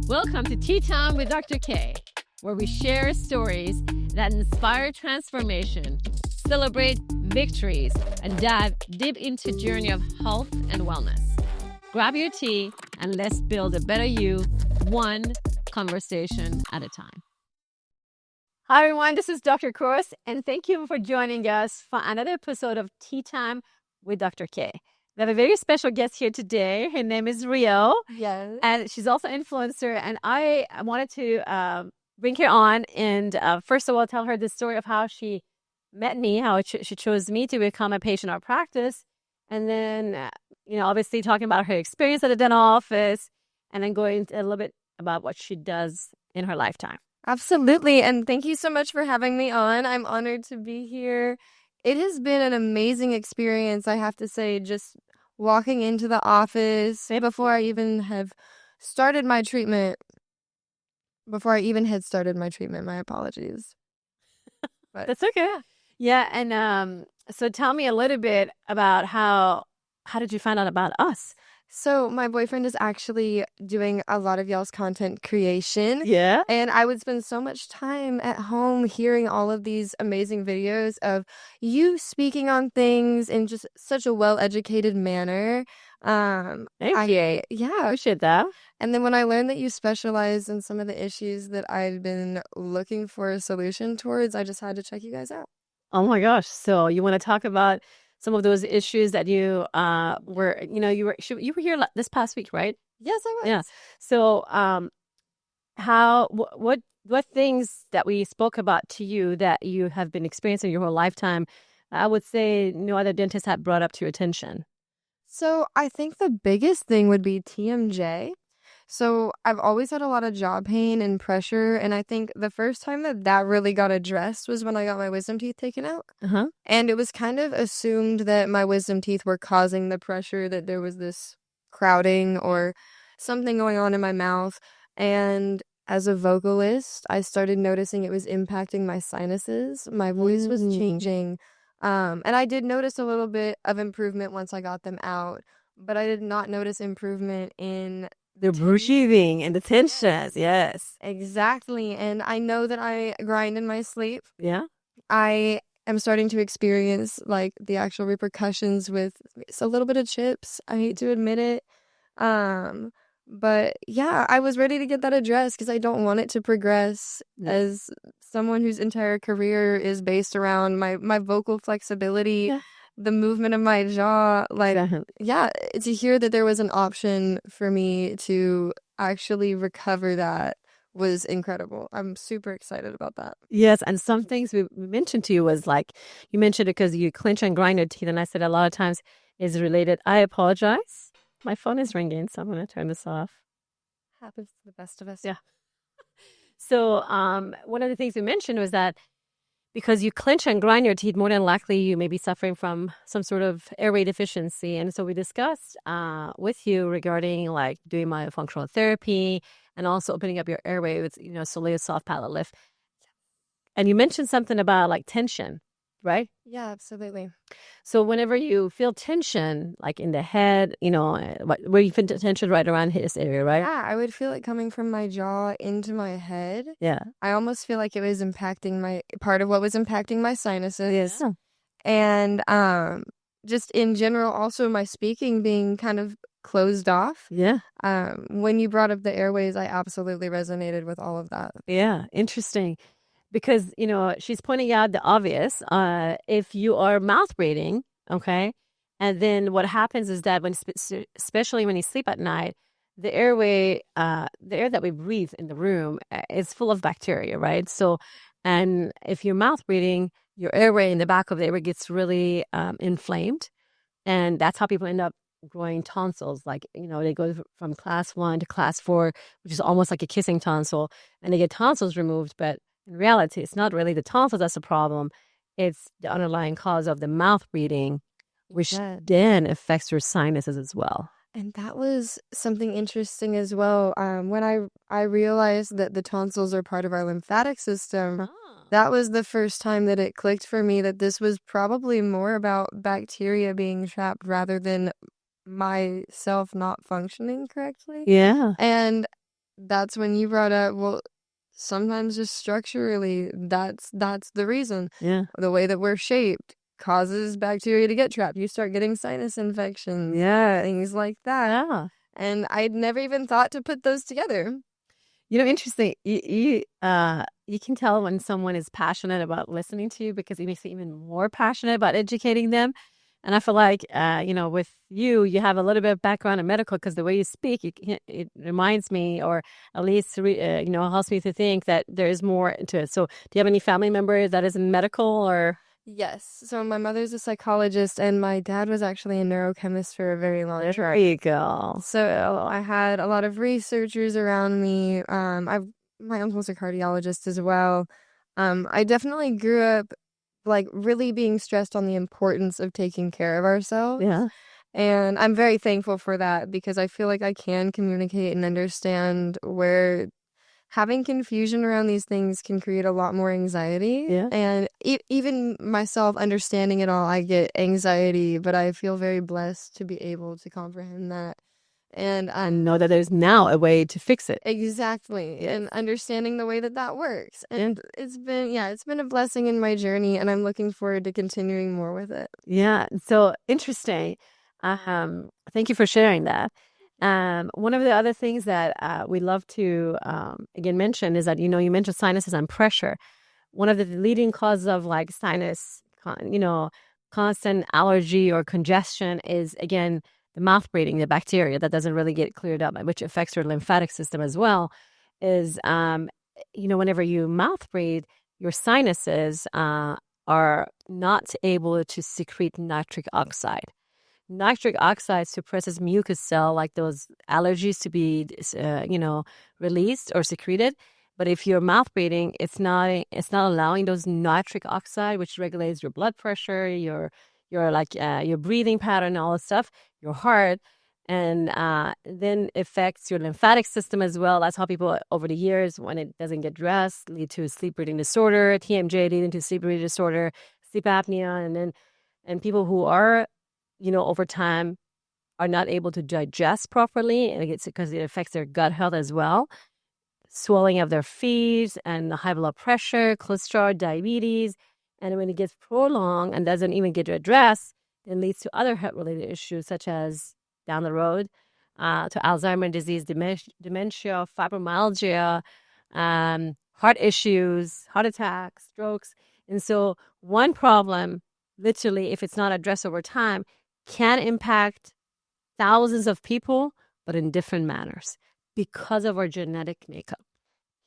Welcome to Tea Time with Dr. K, where we share stories that inspire transformation, celebrate victories, and dive deep into the journey of health and wellness. Grab your tea and let's build a better you, one conversation at a time. Hi, everyone. This is Dr. Cross, and thank you for joining us for another episode of Tea Time with Dr. K. We have a very special guest here today. Her name is Rio. Yes. And she's also an influencer. And I wanted to bring her on and first of all, tell her the story of how she met me, how she chose me to become a patient in our practice. And then, obviously talking about her experience at the dental office and then going into a little bit about what she does in her lifetime. Absolutely. And thank you so much for having me on. I'm honored to be here. It has been an amazing experience, I have to say, just walking into the office before I even had started my treatment. My apologies. But that's okay. Yeah. And so tell me a little bit about how did you find out about us? So my boyfriend is actually doing a lot of y'all's content creation. Yeah. And I would spend so much time at home hearing all of these amazing videos of you speaking on things in just such a well-educated manner. Thank you. Yeah. Appreciate that. And then when I learned that you specialize in some of the issues that I'd been looking for a solution towards, I just had to check you guys out. Oh my gosh. So you want to talk about some of those issues that you were here this past week, right? Yes, I was. Yeah. So what things that we spoke about to you that you have been experiencing your whole lifetime, I would say no other dentist had brought up to your attention? So I think the biggest thing would be TMJ. So I've always had a lot of jaw pain and pressure, and I think the first time that really got addressed was when I got my wisdom teeth taken out. Uh-huh. And it was kind of assumed that my wisdom teeth were causing the pressure, that there was this crowding or something going on in my mouth. And as a vocalist, I started noticing it was impacting my sinuses. My voice was changing. And I did notice a little bit of improvement once I got them out, but I did not notice improvement in the breathing and the tensions. Yes. Exactly. And I know that I grind in my sleep. Yeah. I am starting to experience like the actual repercussions with a little bit of chips. I hate to admit it. But yeah, I was ready to get that addressed because I don't want it to progress as someone whose entire career is based around my vocal flexibility. Yeah. The movement of my jaw, to hear that there was an option for me to actually recover that was incredible. I'm super excited about that. Yes, and some things we mentioned to you was like, you mentioned it because you clench and grind your teeth, and I said a lot of times is related. I apologize. My phone is ringing, so I'm going to turn this off. Happens to the best of us. Yeah. So one of the things we mentioned was that because you clench and grind your teeth, more than likely you may be suffering from some sort of airway deficiency. And so we discussed with you regarding like doing myofunctional therapy and also opening up your airway with, Soleil soft palate lift. And you mentioned something about like tension, right? Yeah, absolutely. So whenever you feel tension, like in the head, where you feel tension right around his area, right? Yeah, I would feel it coming from my jaw into my head. Yeah. I almost feel like it was impacting part of what was impacting my sinuses. Yes. And just in general, also my speaking being kind of closed off. Yeah. When you brought up the airways, I absolutely resonated with all of that. Yeah, interesting. Because, she's pointing out the obvious. If you are mouth breathing, okay, and then what happens is that especially when you sleep at night, the airway, the air that we breathe in the room is full of bacteria, right? So, and if you're mouth breathing, your airway in the back of the airway gets really inflamed. And that's how people end up growing tonsils. Like, they go from class 1 to class 4, which is almost like a kissing tonsil, and they get tonsils removed, but in reality, it's not really the tonsils that's the problem. It's the underlying cause of the mouth breathing, which then affects your sinuses as well. And that was something interesting as well. When I realized that the tonsils are part of our lymphatic system, that was the first time that it clicked for me that this was probably more about bacteria being trapped rather than myself not functioning correctly. Yeah. And that's when you brought up, well, sometimes just structurally, that's the reason. Yeah. The way that we're shaped causes bacteria to get trapped. You start getting sinus infections, Yeah. things like that. Yeah. And I'd never even thought to put those together. Interesting. You can tell when someone is passionate about listening to you because it makes you even more passionate about educating them. And I feel like, with you, you have a little bit of background in medical because the way you speak, it reminds me, or at least, helps me to think that there is more into it. So, do you have any family member that is in medical or? Yes. So my mother's a psychologist, and my dad was actually a neurochemist for a very long There time. you go. So I had a lot of researchers around me. My uncle's a cardiologist as well. I definitely grew up like really being stressed on the importance of taking care of ourselves. Yeah. And I'm very thankful for that because I feel like I can communicate and understand where having confusion around these things can create a lot more anxiety. Yeah. And even myself understanding it all, I get anxiety, but I feel very blessed to be able to comprehend that. And And know that there's now a way to fix it. exactly. Yes. And understanding the way that that works. Yeah. And it's been a blessing in my journey, and I'm looking forward to continuing more with it. Yeah. So interesting. Thank you for sharing that. One of the other things that we love to again mention is that you mentioned sinuses and pressure. One of the leading causes of like sinus, constant allergy or congestion is again the mouth breathing, the bacteria that doesn't really get cleared up, which affects your lymphatic system as well. Is whenever you mouth breathe, your sinuses are not able to secrete nitric oxide. Nitric oxide suppresses mucus cell, like those allergies to be, released or secreted. But if you're mouth breathing, it's not allowing those nitric oxide, which regulates your blood pressure, your breathing pattern, all that stuff, your heart, and then affects your lymphatic system as well. That's how people over the years, when it doesn't get dressed, lead to sleep breathing disorder, TMJ leading to sleep breathing disorder, sleep apnea, and people who are over time are not able to digest properly, and it's because it affects their gut health as well. Swelling of their feet and high blood pressure, cholesterol, diabetes. And when it gets prolonged and doesn't even get addressed, it leads to other health-related issues such as down the road to Alzheimer's disease, dementia, fibromyalgia, heart issues, heart attacks, strokes. And so one problem, literally, if it's not addressed over time, can impact thousands of people, but in different manners because of our genetic makeup.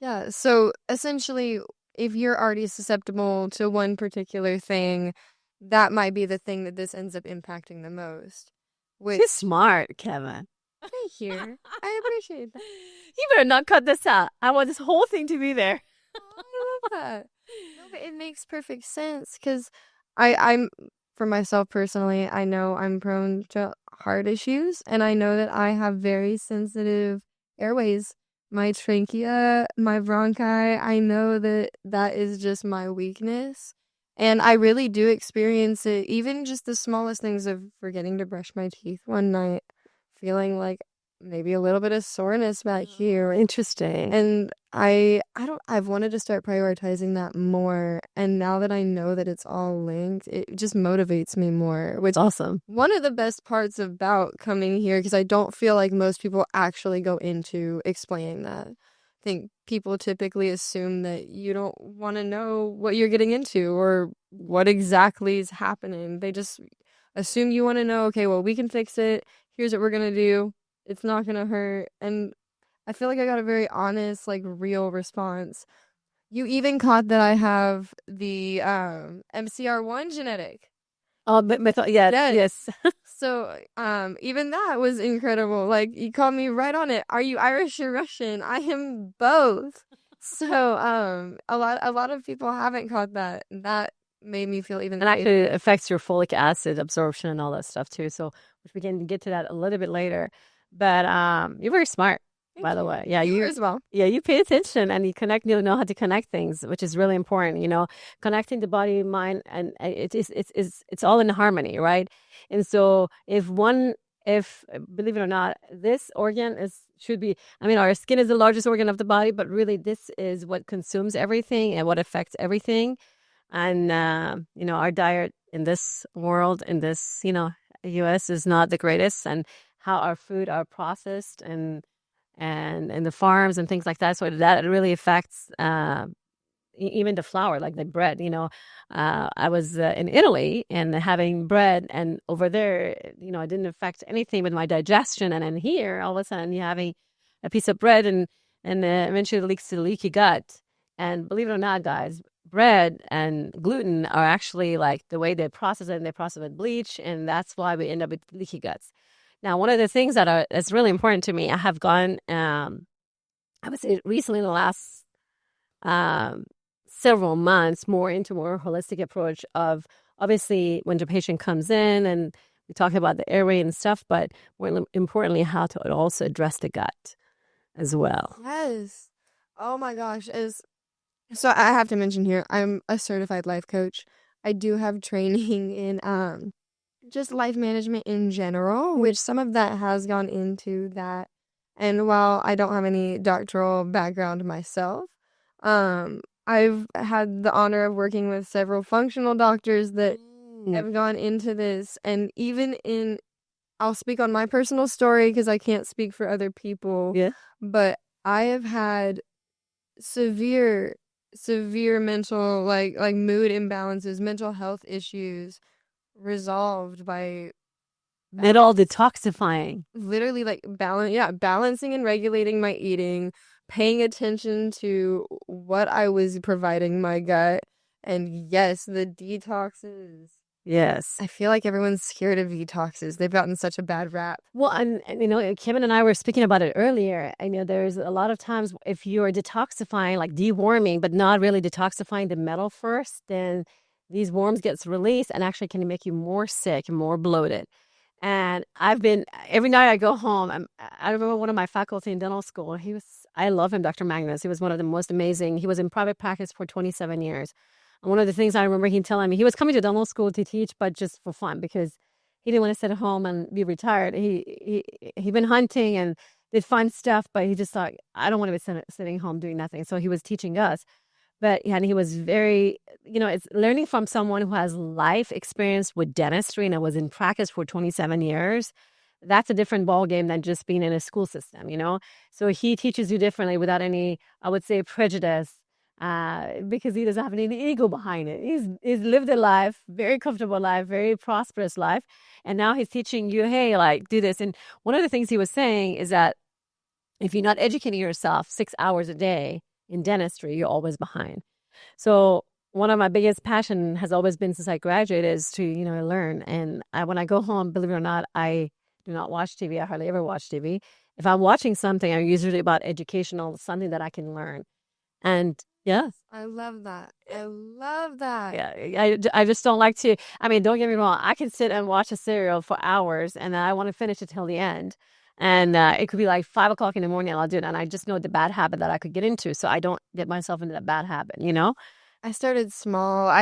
Yeah, so essentially, if you're already susceptible to one particular thing, that might be the thing that this ends up impacting the most. Which, She's smart, Kevin. thank you. I appreciate that. You better not cut this out. I want this whole thing to be there. Oh, I love that. No, but it makes perfect sense because I'm, for myself personally, I know I'm prone to heart issues, and I know that I have very sensitive airways. My trachea, my bronchi, I know that that is just my weakness. And I really do experience it, even just the smallest things of forgetting to brush my teeth one night, feeling like maybe a little bit of soreness back here. Interesting. And I've wanted to start prioritizing that more. And now that I know that it's all linked, it just motivates me more, which It's awesome. one of the best parts about coming here, because I don't feel like most people actually go into explaining that. I think people typically assume that you don't want to know what you're getting into or what exactly is happening. They just assume you want to know, okay, well, we can fix it. Here's what we're going to do. It's not going to hurt. And I feel like I got a very honest, like, real response. You even caught that I have the MCR1 genetic. Oh, but yes. So, even that was incredible. Like, you called me right on it. Are you Irish or Russian? I am both. So, a lot of people haven't caught that. That made me feel even. And actually it affects your folic acid absorption and all that stuff too. So, which we can get to that a little bit later. But you're very smart, by the way. Yeah, you as well. Yeah, you pay attention and you know how to connect things, which is really important. Connecting the body, mind, and it's all in harmony, right? And so if one if believe it or not, this organ should be. I mean, our skin is the largest organ of the body, but really, this is what consumes everything and what affects everything. And our diet in this world, in this U.S. is not the greatest, and how our food are processed and the farms and things like that. So that really affects even the flour, like the bread. I was in Italy and having bread, and over there, it didn't affect anything with my digestion. And then here, all of a sudden, you're having a piece of bread, and eventually it leaks to the leaky gut. And believe it or not, guys, bread and gluten are actually like the way they process it, and they process it with bleach, and that's why we end up with leaky guts. Now, one of the things that's really important to me, I have gone, I would say recently in the last um, several months, more into more holistic approach of, obviously, when the patient comes in, and we talk about the airway and stuff, but more importantly, how to also address the gut as well. Yes. Oh my gosh. So I have to mention here, I'm a certified life coach. I do have training in just life management in general, which some of that has gone into that. And while I don't have any doctoral background myself, I've had the honor of working with several functional doctors that have gone into this. And I'll speak on my personal story because I can't speak for other people. Yeah. But I have had severe mental, like mood imbalances, mental health issues resolved by Metal detoxifying. literally like balancing and regulating my eating, paying attention to what I was providing my gut, and yes, the detoxes. Yes. I feel like everyone's scared of detoxes. They've gotten such a bad rap. Well, and Kevin and I were speaking about it earlier. I know there's a lot of times if you're detoxifying, like deworming, but not really detoxifying the metal first, then these worms gets released and actually can make you more sick and more bloated. And every night I go home, I remember one of my faculty in dental school, I love him, Dr. Magnus. He was one of the most amazing. He was in private practice for 27 years. And one of the things I remember him telling me, he was coming to dental school to teach, but just for fun, because he didn't want to sit at home and be retired. He been hunting and did fun stuff, but he just thought, I don't want to be sitting home doing nothing. So he was teaching us. But and he was very, it's learning from someone who has life experience with dentistry and was in practice for 27 years. That's a different ball game than just being in a school system, So he teaches you differently without any, I would say, prejudice, because he doesn't have any ego behind it. He's lived a life, very comfortable life, very prosperous life, and now he's teaching you, hey, like, do this. And one of the things he was saying is that if you're not educating yourself 6 hours a day in dentistry, you're always behind. So one of my biggest passion has always been since I graduated is to, learn. And when I go home, believe it or not, I do not watch TV. I hardly ever watch TV. If I'm watching something, I'm usually about educational, something that I can learn. And yes. I love that. I love that. Yeah, I just don't like to, don't get me wrong. I can sit and watch a serial for hours and I want to finish it till the end. And it could be like 5 o'clock in the morning and I'll do it. And I just know the bad habit that I could get into. So I don't get myself into that bad habit, I started small.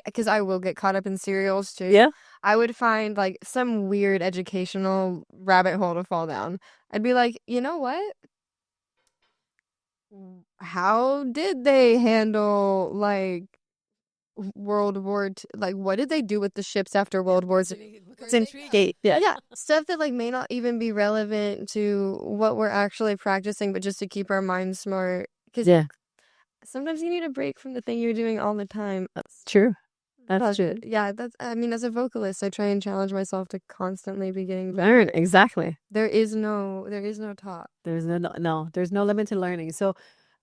Because I will get caught up in serials too. Yeah. I would find like some weird educational rabbit hole to fall down. I'd be like, you know what? How did they handle like World War II? Like, what did they do with the ships after World War II? It's intriguing. Yeah, stuff that like may not even be relevant to what we're actually practicing, but just to keep our minds smart. Because sometimes you need a break from the thing you're doing all the time. That's true. That's true. Yeah, as a vocalist, I try and challenge myself to constantly be getting learn. Exactly. There is no top. There's there's no limit to learning. So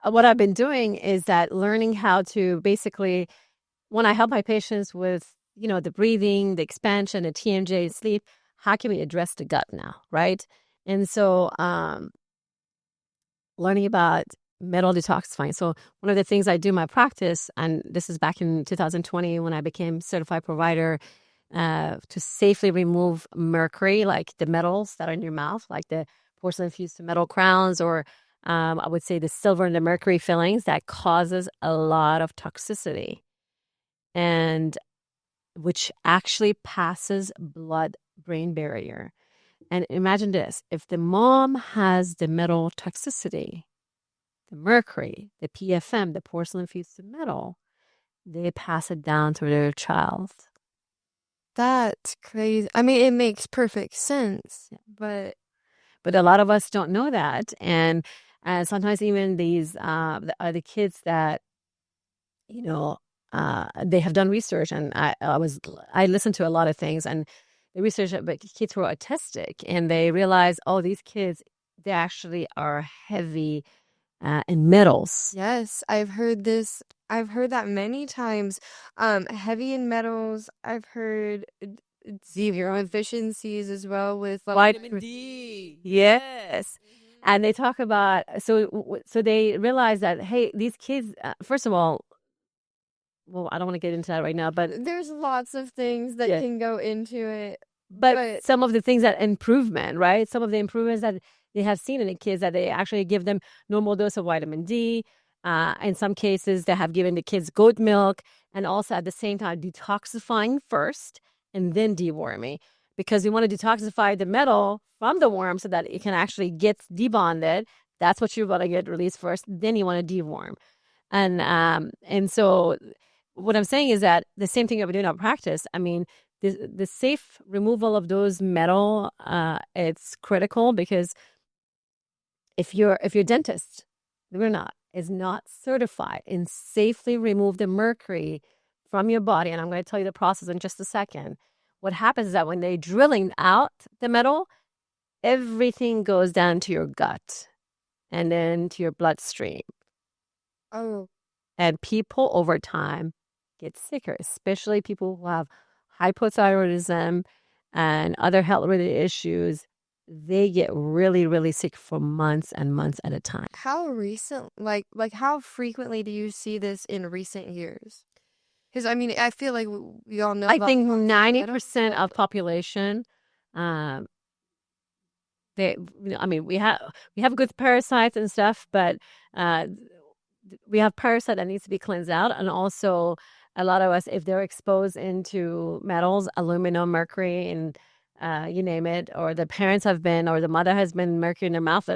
what I've been doing is that learning how to basically, when I help my patients with, the breathing, the expansion, the TMJ, sleep, how can we address the gut now, right? And so learning about metal detoxifying. So one of the things I do in my practice, and this is back in 2020 when I became certified provider, to safely remove mercury, like the metals that are in your mouth, like the porcelain fused to metal crowns, or I would say the silver and the mercury fillings that causes a lot of toxicity, and which actually passes blood-brain barrier. And imagine this, if the mom has the metal toxicity, the mercury, the PFM, the porcelain fused metal, they pass it down to their child. That's crazy. I mean, it makes perfect sense, but a lot of us don't know that, and sometimes even these the kids that you know they have done research, and I listened to a lot of things, and the research about kids who are autistic, and they realize, oh, these kids, they actually are heavy in metals. Yes, I've heard this. I've heard that many times. Heavy in metals. I've heard zero efficiencies as well with Vitamin D. Yes. And they talk about, so they realize that, hey, these kids, first of all, well, I don't want to get into that right now, but there's lots of things that yeah. can go into it. But some of the things that improvement, right? Some of the improvements that they have seen in the kids, that they actually give them normal dose of vitamin D. In some cases, they have given the kids goat milk, and also at the same time detoxifying first and then deworming, because we want to detoxify the metal from the worm so that it can actually get debonded. That's what you want to get released first. Then you want to deworm, and so what I'm saying is that the same thing that we do in our practice. I mean, the safe removal of those metal, it's critical, because if your dentist, believe it or not, is not certified and safely remove the mercury from your body, and I'm going to tell you the process in just a second. What happens is that when they're drilling out the metal, everything goes down to your gut and then to your bloodstream. Oh. And people over time get sicker, especially people who have hypothyroidism and other health-related issues. They get really, really sick for months and months at a time. How recent, like how frequently do you see this in recent years? Because I mean, I feel like we all know. I think 90% of population, they, I mean, we have good parasites and stuff, but we have parasite that needs to be cleansed out, and also a lot of us, if they're exposed into metals, aluminum, mercury, and you name it, or the parents have been, or the mother has been mercury in their mouth,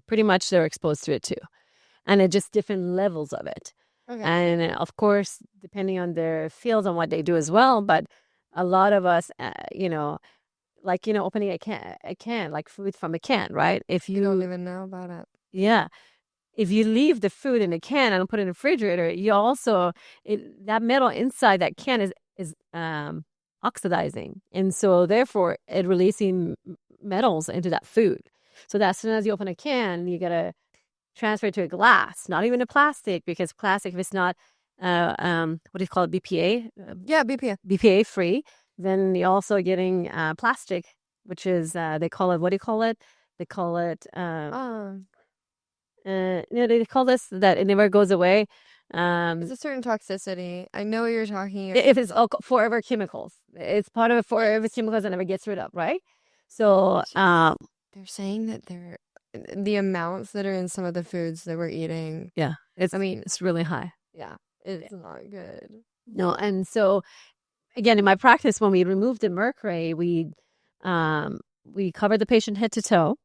pretty much they're exposed to it too. And it's just different levels of it. Okay. And of course, depending on their fields and what they do as well. But a lot of us, opening a can, like food from a can, right? If you don't even know about it. Yeah. If you leave the food in a can and put it in the refrigerator, you also, that metal inside that can is oxidizing. And so therefore it releasing metals into that food. So that as soon as you open a can, you got to transfer it to a glass, not even a plastic, because plastic, if it's not, what do you call it, BPA? Yeah, BPA. BPA free, then you're also getting plastic, which is, they call it, what do you call it? They call it, they call this that it never goes away. It's a certain toxicity. I know what you're talking about. If it's forever chemicals, it's part of forever chemicals that never gets rid of, right? So they're saying that the amounts that are in some of the foods that we're eating. Yeah, it's really high. Yeah, it's not good. No, and so again, in my practice, when we remove the mercury, we cover the patient head to toe.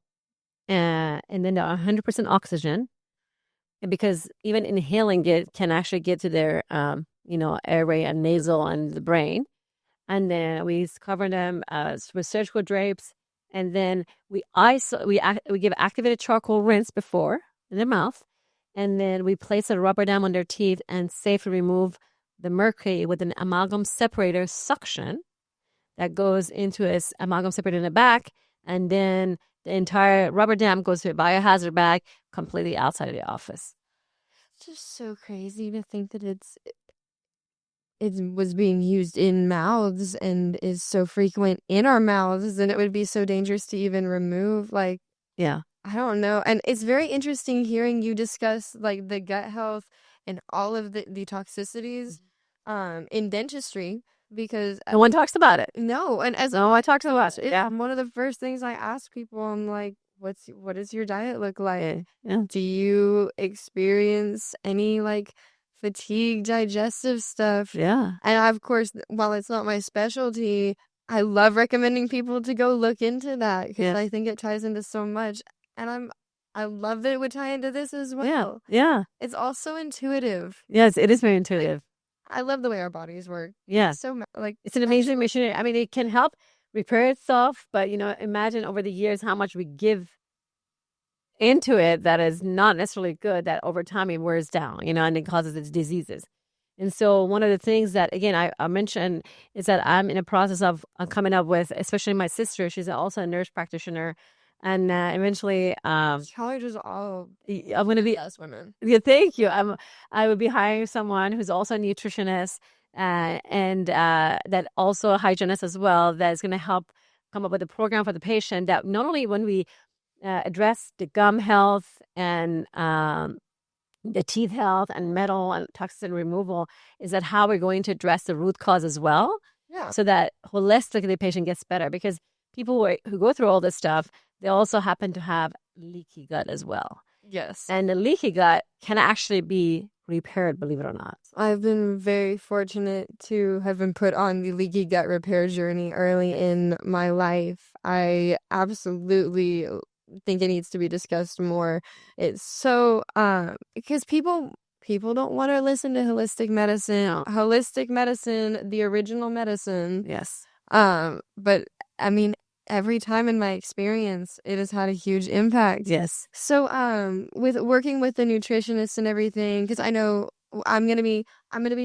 And then 100% oxygen, and because even inhaling it can actually get to their airway and nasal and the brain. And then we cover them with surgical drapes, and then we give activated charcoal rinse before in their mouth, and then we place a rubber dam on their teeth and safely remove the mercury with an amalgam separator suction that goes into a amalgam separator in the back, and then the entire rubber dam goes to a biohazard bag completely outside of the office. It's just so crazy to think that it was being used in mouths and is so frequent in our mouths, and it would be so dangerous to even remove. Like, yeah, I don't know. And it's very interesting hearing you discuss like the gut health and all of the toxicities in dentistry, because no one talks about it. No, and I talked about it. Yeah, one of the first things I ask people, I'm like, what does your diet look like? Yeah. Do you experience any like fatigue, digestive stuff? Yeah. And of course, while it's not my specialty, I love recommending people to go look into that because Yeah. I think it ties into so much. And I love that it would tie into this as Yeah. well. Yeah. It's also intuitive. Yes, it is very Like, intuitive. I love the way our bodies work. Yeah. So like It's an amazing actually, machinery. I mean, it can help repair itself, but imagine over the years how much we give into it that is not necessarily good, that over time it wears down, and it causes its diseases. And so one of the things that, again, I mentioned is that I'm in a process of coming up with, especially my sister, she's also a nurse practitioner. And eventually, probably just all I'm going to be, us women. yeah, thank you. I would be hiring someone who's also a nutritionist and that also a hygienist as well, that is going to help come up with a program for the patient that not only when we address the gum health and the teeth health and metal and toxin removal, is that how we're going to address the root cause as well, Yeah. so that holistically the patient gets better. Because people who go through all this stuff, they also happen to have leaky gut as well. Yes. And the leaky gut can actually be repaired, believe it or not. I've been very fortunate to have been put on the leaky gut repair journey early in my life. I absolutely think it needs to be discussed more. It's so because people don't want to listen to holistic medicine. No. Holistic medicine, the original medicine. Yes. But I mean, every time in my experience, it has had a huge impact. Yes. So, with working with the nutritionist and everything, because I know I'm gonna be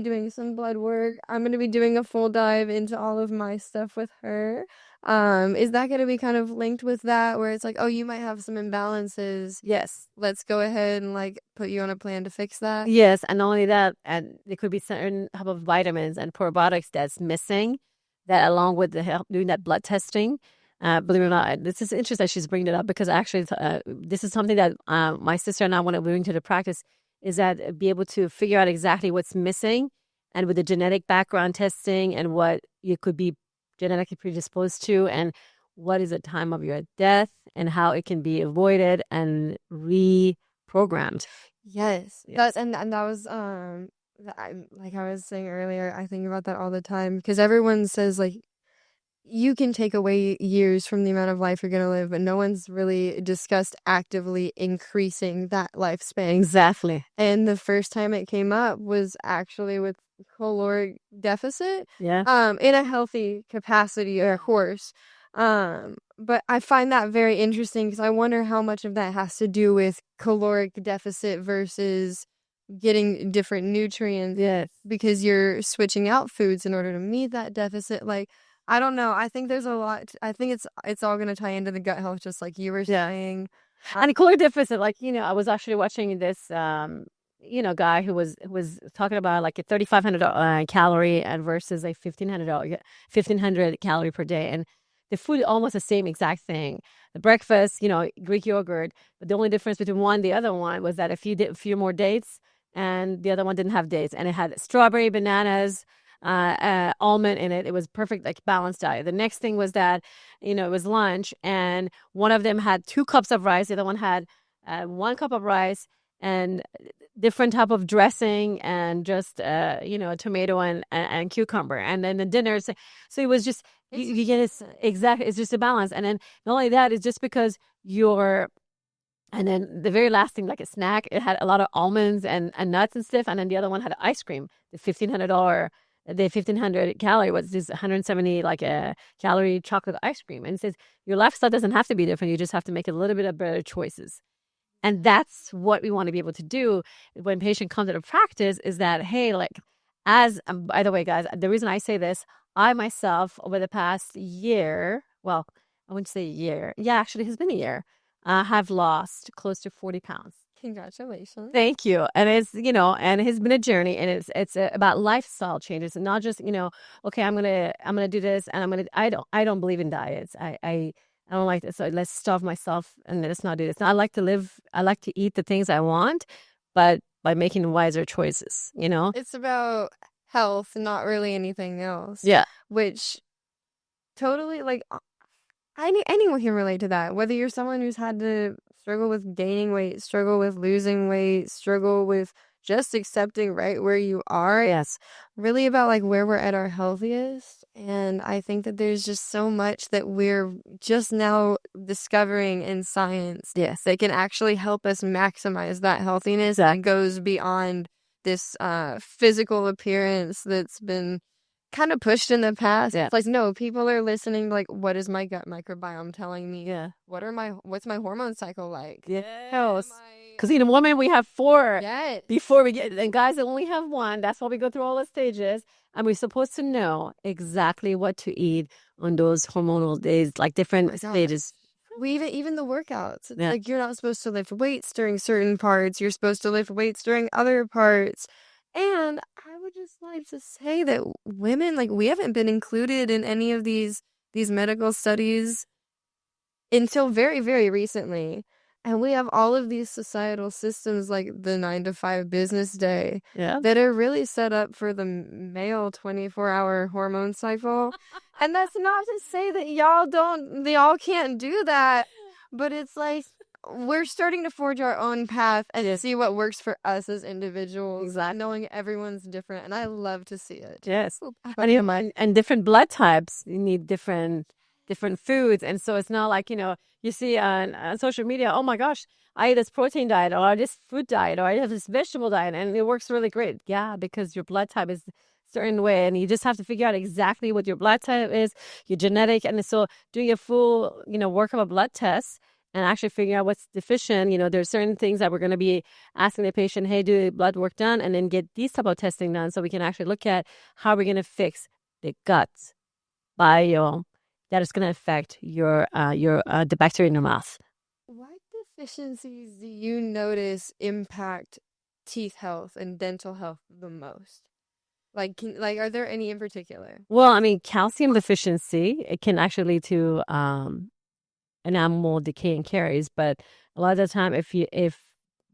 doing some blood work. I'm gonna be doing a full dive into all of my stuff with her. Is that gonna be kind of linked with that, where it's like, oh, you might have some imbalances. Yes. Let's go ahead and like put you on a plan to fix that. Yes, and not only that, and there could be certain type of vitamins and probiotics that's missing, that along with the help doing that blood testing. Believe it or not, this is interesting that she's bringing it up, because actually this is something that my sister and I want to bring to the practice, is that be able to figure out exactly what's missing, and with the genetic background testing and what you could be genetically predisposed to, and what is the time of your death and how it can be avoided and reprogrammed. Yes, Yes. and that was like I was saying earlier, I think about that all the time because everyone says like you can take away years from the amount of life you're gonna live, but no one's really discussed actively increasing that lifespan. Exactly. And the first time it came up was actually with caloric deficit, Yeah. in a healthy capacity, of course. But I find that very interesting because I wonder how much of that has to do with caloric deficit versus getting different nutrients Yes. because you're switching out foods in order to meet that deficit. Like, I don't know. I think there's a lot. I think it's all going to tie into the gut health, just like you were saying. And the caloric deficit, like, I was actually watching this, guy who was talking about like a 3,500 calorie and versus a 1,500 calorie per day. And the food almost the same exact thing. The breakfast, Greek yogurt, but the only difference between one and the other one was that a few more dates, and the other one didn't have dates, and it had strawberry, bananas, almond in it. It was perfect, like balanced diet. The next thing was that, it was lunch, and one of them had 2 cups of rice. The other one had 1 cup of rice and different type of dressing and just, a tomato and cucumber. And then the dinner. So it was just, you get it exactly. It's just a balance. And then not only that, it's just because and then the very last thing, like a snack, it had a lot of almonds and nuts and stuff. And then the other one had ice cream, the 1,500 calorie was this 170 like a calorie chocolate ice cream. And it says your lifestyle doesn't have to be different. You just have to make a little bit of better choices. And that's what we want to be able to do when patient comes into practice, is that, hey, like, by the way, guys, the reason I say this, I myself over the past year, well, I wouldn't say a year. Yeah, actually, it's been a year. Have lost close to 40 pounds. Congratulations. Thank you. And it's, and it's been a journey, and it's about lifestyle changes, and not just, okay, I'm going to do this, and I don't believe in diets. I don't like this. So let's starve myself and let's not do this. Now, I like to eat the things I want, but by making wiser choices, It's about health, not really anything else. Yeah. Which totally, like, anyone can relate to that. Whether you're someone who's had to struggle with gaining weight, struggle with losing weight, struggle with just accepting right where you are. Yes. Really about like where we're at our healthiest. And I think that there's just so much that we're just now discovering in science Yes. that can actually help us maximize that healthiness that goes beyond this physical appearance that's been kind of pushed in the past. Yeah. It's like, no, people are listening, like, what is my gut microbiome telling me? Yeah. What's my hormone cycle like? Yes. Because in a woman, we have 4 Yes. before we get, and guys only have 1. That's why we go through all the stages. And we're supposed to know exactly what to eat on those hormonal days, like different stages. We even the workouts. It's Yeah. like you're not supposed to lift weights during certain parts. You're supposed to lift weights during other parts. And I would just like to say that women, like, we haven't been included in any of these medical studies until very, very recently. And we have all of these societal systems like the 9 to 5 business day that are really set up for the male 24-hour hormone cycle. And that's not to say that y'all can't do that, but it's like we're starting to forge our own path and see what works for us as individuals. Exactly. Knowing everyone's different, and I love to see it. Yes. And different blood types. You need different foods. And so it's not like, you see on social media, oh my gosh, I eat this protein diet or this food diet or I have this vegetable diet and it works really great. Yeah, because your blood type is a certain way and you just have to figure out exactly what your blood type is, your genetic. And so doing a full, work of a blood test and actually figuring out what's deficient, there's certain things that we're going to be asking the patient, hey, do blood work done and then get these type of testing done so we can actually look at how we're going to fix the gut biome that is going to affect the bacteria in your mouth. What deficiencies do you notice impact teeth health and dental health the most? Like, are there any in particular? Well, I mean, calcium deficiency, it can actually lead to enamel decay and caries. But a lot of the time, if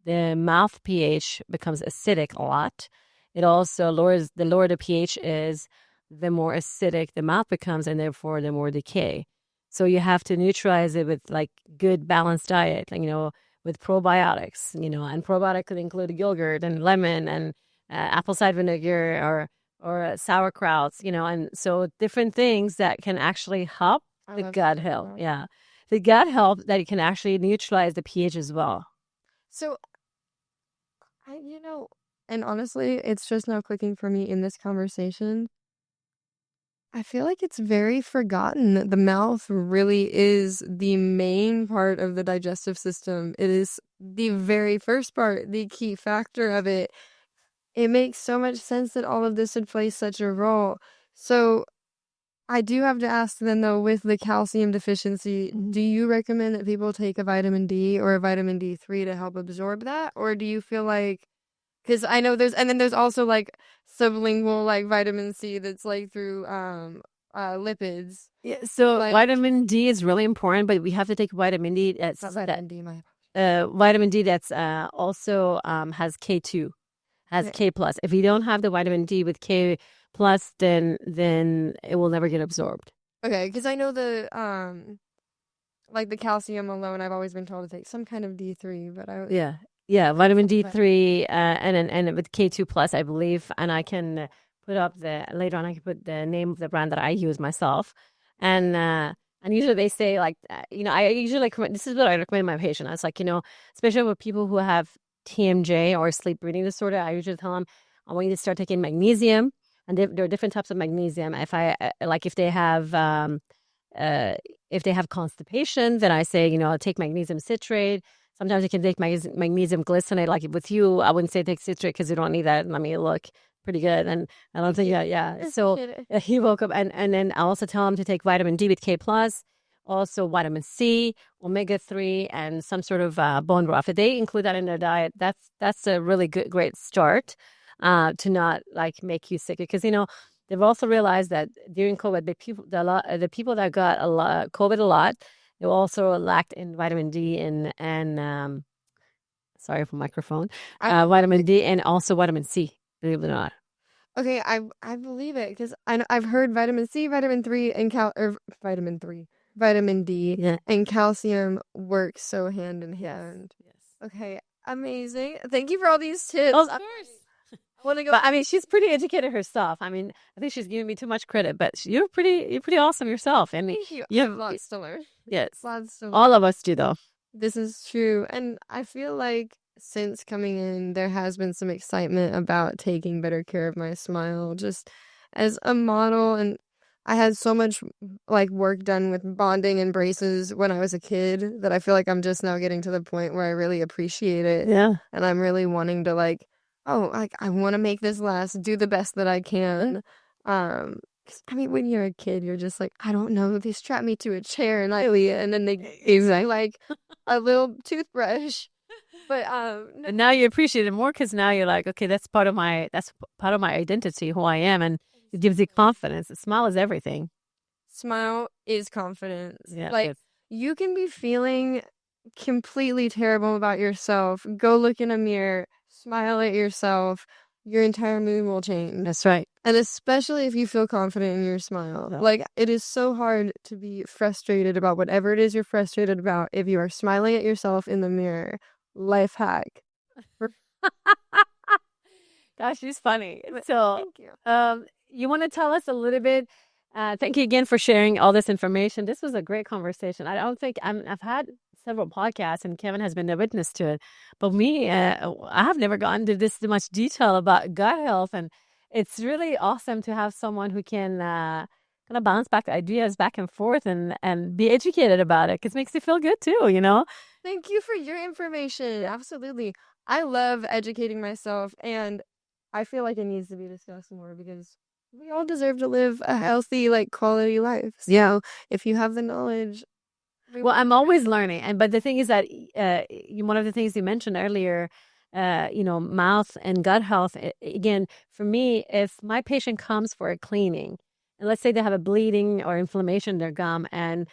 the mouth pH becomes acidic a lot, it also lowers. The lower the pH is, the more acidic the mouth becomes, and therefore the more decay. So you have to neutralize it with like good balanced diet, like, with probiotics, and probiotics could include yogurt and lemon and apple cider vinegar or sauerkrauts, and so different things that can actually help the gut health. Yeah. The gut health that it can actually neutralize the pH as well. So, and honestly, it's just now clicking for me in this conversation. I feel like it's very forgotten that the mouth really is the main part of the digestive system. It is the very first part, the key factor of it. It makes so much sense that all of this would play such a role. So I do have to ask then, though, with the calcium deficiency, do you recommend that people take a vitamin D or a vitamin D3 to help absorb that? Or do you feel like, because I know there's also like sublingual like vitamin C that's like through lipids. Yeah, so vitamin D is really important, but we have to take vitamin D that's vitamin D, vitamin D that's also has K2, has K plus. If you don't have the vitamin D with K plus, then it will never get absorbed. Okay, because I know the like the calcium alone, I've always been told to take some kind of D3, but vitamin D3 and with K2 plus, I believe, and I can put up later on. I can put the name of the brand that I use myself, and usually they say like, I usually this is what I recommend my patient. I was like, especially with people who have TMJ or sleep breathing disorder, I usually tell them I want you to start taking magnesium, and there are different types of magnesium. If they have constipation, then I say, take magnesium citrate. Sometimes you can take magnesium glycinate. Like with you, I wouldn't say take citrate because you don't need that. I mean, it look pretty good. And I don't think, So he woke up. And then I also tell him to take vitamin D with K+, also vitamin C, omega-3, and some sort of bone broth. If they include that in their diet, that's a really great start to not like make you sick. Because, they've also realized that during COVID, the people that got COVID a lot, they also lacked in vitamin D and sorry for microphone, vitamin D and also vitamin C, believe it or not. Okay, I believe it because I've heard vitamin C, vitamin 3, and vitamin D, and calcium work so hand in hand. Yes. Okay, Amazing. Thank you for all these tips. Of I course. want to go. But I mean, she's pretty educated herself. I mean, I think she's giving me too much credit, but you're pretty awesome yourself. And Thank you. you I have have lots to learn. yes, Lots to learn. all of us do though. This is true. And I feel like since coming in, there has been some excitement about taking better care of my smile just as a model. And I had so much like work done with bonding and braces when I was a kid that I feel like I'm just now getting to the point where I really appreciate it. Yeah. And I'm really wanting to like, oh, like I want to make this last, do the best that I can. 'Cause, I mean, when you're a kid, you're just like, I don't know, they strap me to a chair and then they Exactly. like a little toothbrush. But And now you appreciate it more because now you're like, okay, that's part of my identity, who I am, and it gives you confidence. A smile is everything. smile is confidence. Yeah. Like you can be feeling completely terrible about yourself. Go look in a mirror, smile at yourself. Your entire mood will change. That's right. And especially if you feel confident in your smile. Yeah. Like, it is so hard to be frustrated about whatever it is you're frustrated about if you are smiling at yourself in the mirror. Life hack. Gosh, she's funny. So, Thank you. you want to tell us a little bit? Thank you again for sharing all this information. This was a great conversation. I don't think I've had several podcasts, and Kevin has been a witness to it. But me, I have never gotten to this much detail about gut health, and it's really awesome to have someone who can kind of bounce back ideas back and forth and be educated about it because it makes you feel good too, you know? Thank you for your information. Absolutely. I love educating myself, and I feel like it needs to be discussed more because we all deserve to live a healthy, like, quality life. So if you have the knowledge, Well, I'm always learning, but the thing is that one of the things you mentioned earlier, mouth and gut health. Again, for me, if my patient comes for a cleaning, and let's say they have a bleeding or inflammation in their gum, and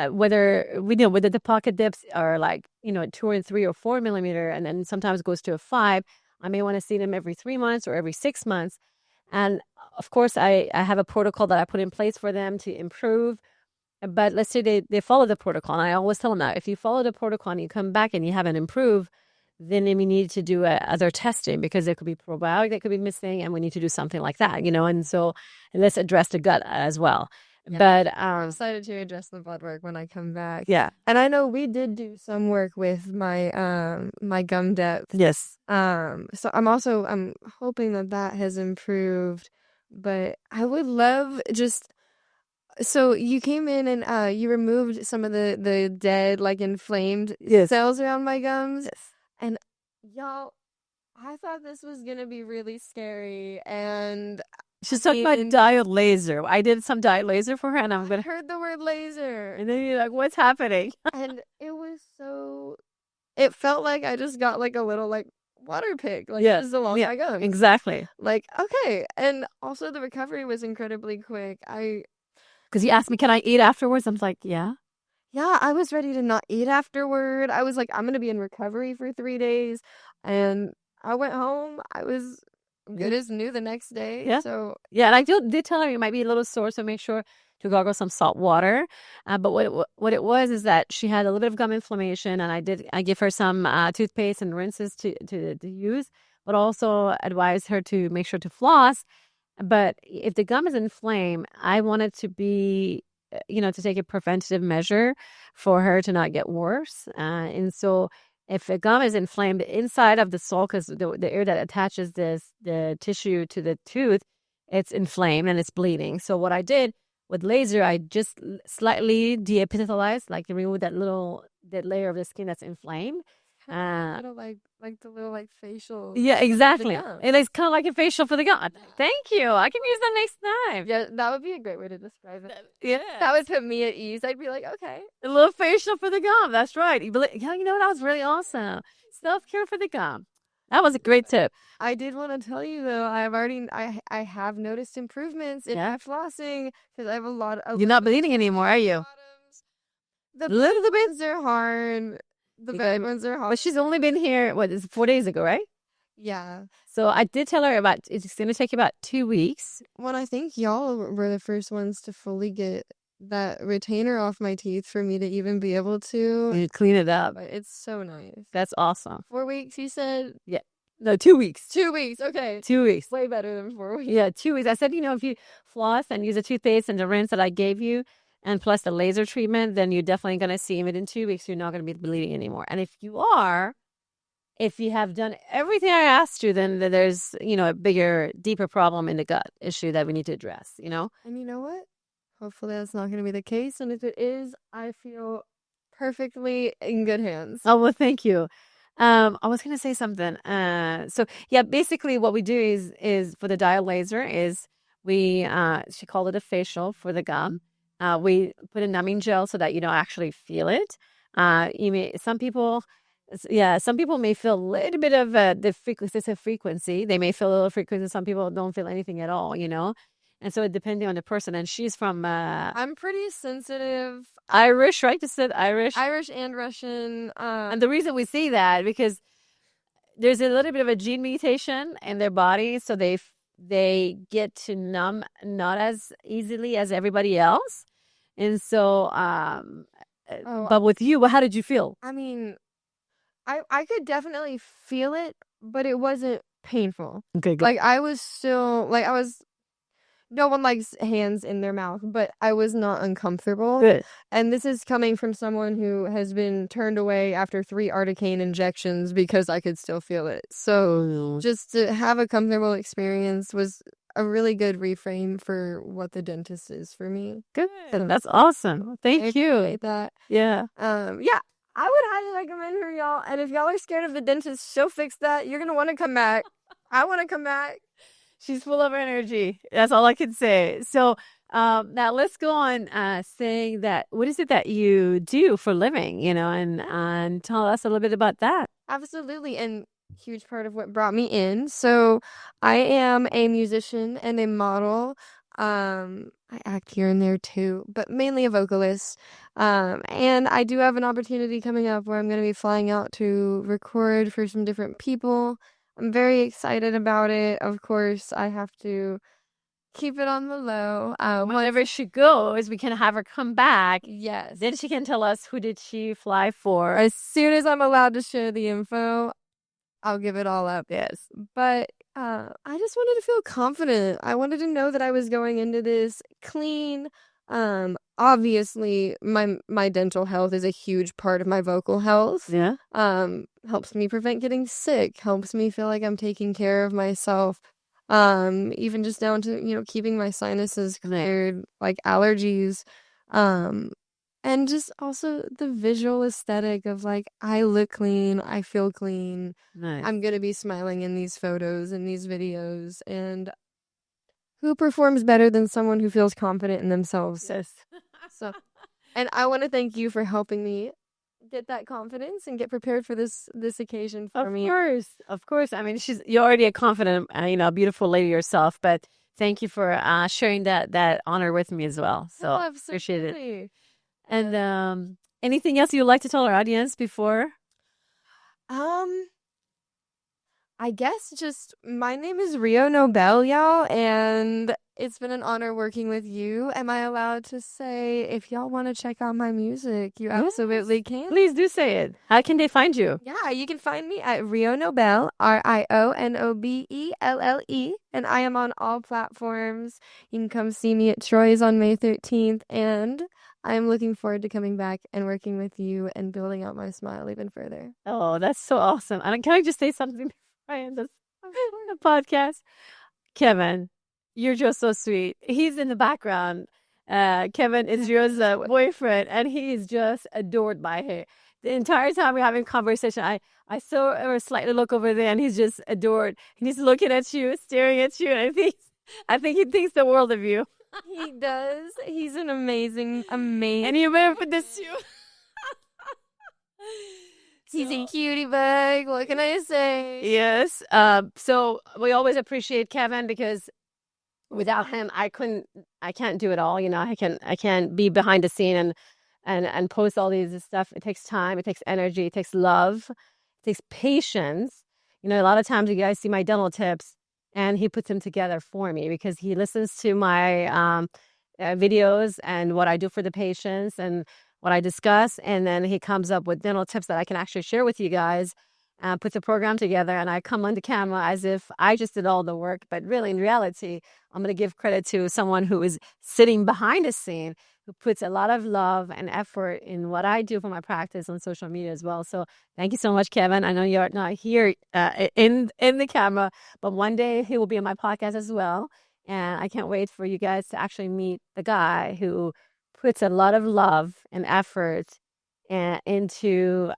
whether the pocket dips are like 2 or 3 or 4 millimeter, and then sometimes goes to a 5, I may want to see them every 3 months or every 6 months, and of course, I have a protocol that I put in place for them to improve. But let's say they follow the protocol. And I always tell them that if you follow the protocol and you come back and you haven't improved, then we need to do other testing because there could be probiotic that could be missing, and we need to do something like that, And so let's address the gut as well. Yeah. But I'm excited to address the blood work when I come back. Yeah. And I know we did do some work with my my gum depth. Yes. So I'm hoping that has improved. But I would love just. So you came in and you removed some of the dead, like inflamed cells around my gums. Yes. And y'all, I thought this was gonna be really scary. And She's talking about diode laser. I did some diode laser for her, and I heard the word laser. And then you're like, what's happening? And it felt like I just got like a little like water pick, like just along my gums. Exactly. Like, okay. And also the recovery was incredibly quick. Because you asked me, can I eat afterwards? I'm like, yeah. Yeah, I was ready to not eat afterward. I was like, I'm going to be in recovery for 3 days. And I went home. I was good as new the next day. Yeah. So, yeah, and I did tell her you might be a little sore, so make sure to gargle some salt water. But what it was is that she had a little bit of gum inflammation, and I give her some toothpaste and rinses to use, but also advise her to make sure to floss. But if the gum is inflamed, I wanted to be, to take a preventative measure for her to not get worse. And so if the gum is inflamed inside of the soul, because the air that attaches the tissue to the tooth, it's inflamed and it's bleeding. So what I did with laser, I just slightly deepithelialized, like remove that layer of the skin that's inflamed. Like the little like facial. Yeah, exactly. And it's kind of like a facial for the gum. Thank you. I can use that next time. Yeah, that would be a great way to describe it. Yeah. That would put me at ease. I'd be like, okay. A little facial for the gum. That's right. Yeah, that was really awesome. Self-care for the gum. That was a great tip. I did want to tell you though, I have noticed improvements in my flossing because I have a lot of. You're not bleeding anymore, are you? The little bits are hard. The bad ones are hard. But she's only been here, 4 days ago, right? Yeah. So I did tell her it's going to take about 2 weeks. Well, I think y'all were the first ones to fully get that retainer off my teeth for me to even be able to. You clean it up. But it's so nice. That's awesome. 4 weeks, you said? Yeah. No, 2 weeks. 2 weeks. Okay. 2 weeks. Way better than 4 weeks. Yeah, 2 weeks. I said, if you floss and use a toothpaste and the rinse that I gave you, and plus the laser treatment, then you're definitely going to see within 2 weeks, you're not going to be bleeding anymore. And if you have done everything I asked you, then there's, a bigger, deeper problem in the gut issue that we need to address, And you know what? Hopefully that's not going to be the case. And if it is, I feel perfectly in good hands. Oh, well, thank you. I was going to say something. So yeah, basically what we do is for the dial laser is she called it a facial for the gum. We put a numbing gel so that you don't actually feel it. Some people may feel a little bit of the frequency. They may feel a little frequency. Some people don't feel anything at all, And so it depending on the person. And she's from I'm pretty sensitive. Irish, right? Just said Irish. Irish and Russian. And the reason we see that because there's a little bit of a gene mutation in their body, so they get to numb not as easily as everybody else. And so, but with you, how did you feel? I mean, I could definitely feel it, but it wasn't painful. Okay, good. Like I was still no one likes hands in their mouth, but I was not uncomfortable. Good. And this is coming from someone who has been turned away after 3 Articaine injections because I could still feel it. So just to have a comfortable experience was a really good reframe for what the dentist is for me. Good. That's awesome. Thank you. Appreciate that. Yeah. Yeah. I would highly recommend her, y'all. And if y'all are scared of the dentist, she'll fix that. You're going to want to come back. I want to come back. She's full of energy. That's all I can say. So now let's go on saying that, what is it that you do for a living, and tell us a little bit about that. Absolutely. And huge part of what brought me in. So I am a musician and a model. I act here and there too, but mainly a vocalist. And I do have an opportunity coming up where I'm going to be flying out to record for some different people. I'm very excited about it. Of course, I have to keep it on the low. Whenever she goes, we can have her come back. Yes. Then she can tell us who did she fly for. As soon as I'm allowed to share the info, I'll give it all up. Yes. But I just wanted to feel confident. I wanted to know that I was going into this clean. Obviously, my dental health is a huge part of my vocal health. Yeah. Helps me prevent getting sick. Helps me feel like I'm taking care of myself. Even just down to, keeping my sinuses cleared, like allergies. And just also the visual aesthetic of I look clean, I feel clean. Nice. I'm going to be smiling in these photos and these videos. And who performs better than someone who feels confident in themselves? Yes. So, and I want to thank you for helping me get that confidence and get prepared for this occasion for me. Of course. I mean, you're already a confident, beautiful lady yourself. But thank you for sharing that honor with me as well. So appreciate it. And anything else you'd like to tell our audience before? I guess just my name is Rio Nobelle, y'all, and it's been an honor working with you. Am I allowed to say if y'all want to check out my music, you absolutely can? Please do say it. How can they find you? Yeah, you can find me at Rio Nobelle, RIONOBELLE, and I am on all platforms. You can come see me at Troy's on May 13th, and I'm looking forward to coming back and working with you and building out my smile even further. Oh, that's so awesome. And can I just say something before I end this podcast? Kevin, you're just so sweet. He's in the background. Kevin is Rio's boyfriend, and he's just adored by her. The entire time we're having conversation, I saw her slightly look over there, and he's just adored. He's looking at you, staring at you, and I think he thinks the world of you. He does. He's an amazing. And you better put this too. He's a cutie bug. What can I say? Yes. So we always appreciate Kevin because without him, I can't do it all. I can't be behind the scene and post all these stuff. It takes time. It takes energy. It takes love. It takes patience. A lot of times you guys see my dental tips, and he puts them together for me because he listens to my videos and what I do for the patients and what I discuss. And then he comes up with dental tips that I can actually share with you guys, puts a program together, and I come on the camera as if I just did all the work. But really, in reality, I'm going to give credit to someone who is sitting behind the scene, who puts a lot of love and effort in what I do for my practice on social media as well. So thank you so much, Kevin. I know you're not here in the camera, but one day he will be on my podcast as well. And I can't wait for you guys to actually meet the guy who puts a lot of love and effort into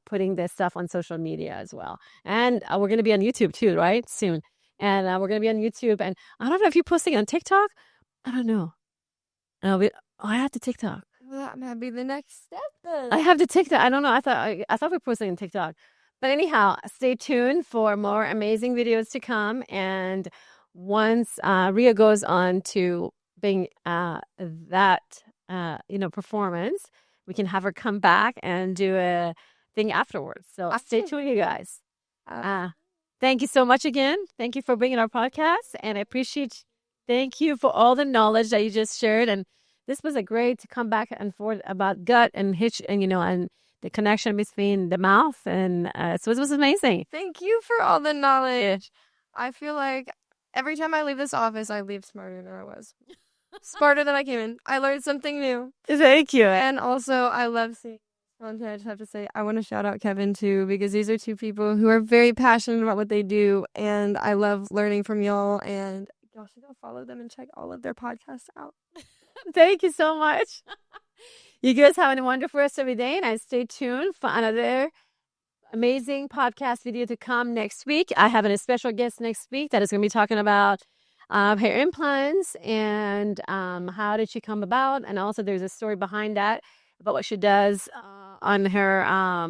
putting this stuff on social media as well. And we're going to be on YouTube too, right? Soon. And we're going to be on YouTube. And I don't know if you're posting on TikTok. I don't know. I have to TikTok. Well, that might be the next step then. I have to TikTok. I don't know. I thought we were posting on TikTok. But anyhow, stay tuned for more amazing videos to come. And once Ria goes on to being that performance, we can have her come back and do a thing afterwards. So stay tuned, you guys. Thank you so much again. Thank you for being on our podcast, and I appreciate. Thank you for all the knowledge that you just shared, and this was a great to come back and forth about gut and hitch, and and the connection between the mouth, and so it was amazing. Thank you for all the knowledge. I feel like every time I leave this office, I leave smarter than I was. Smarter than I came in. I learned something new. Thank you. And also, I love seeing content. I just have to say, I want to shout out Kevin too, because these are two people who are very passionate about what they do, and I love learning from y'all, and y'all should go follow them and check all of their podcasts out. Thank you so much. You guys have a wonderful rest of your day, and stay tuned for another amazing podcast video to come next week. I have a special guest next week that is going to be talking about hair implants and how did she come about, and also there's a story behind that about what she does on her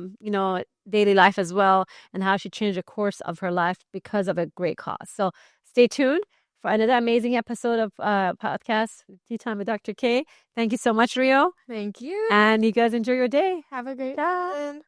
daily life as well, and how she changed the course of her life because of a great cause. So stay tuned for another amazing episode of podcast Tea Time with Dr. K. Thank you so much, Rio. Thank you. And you guys enjoy your day. Have a great day.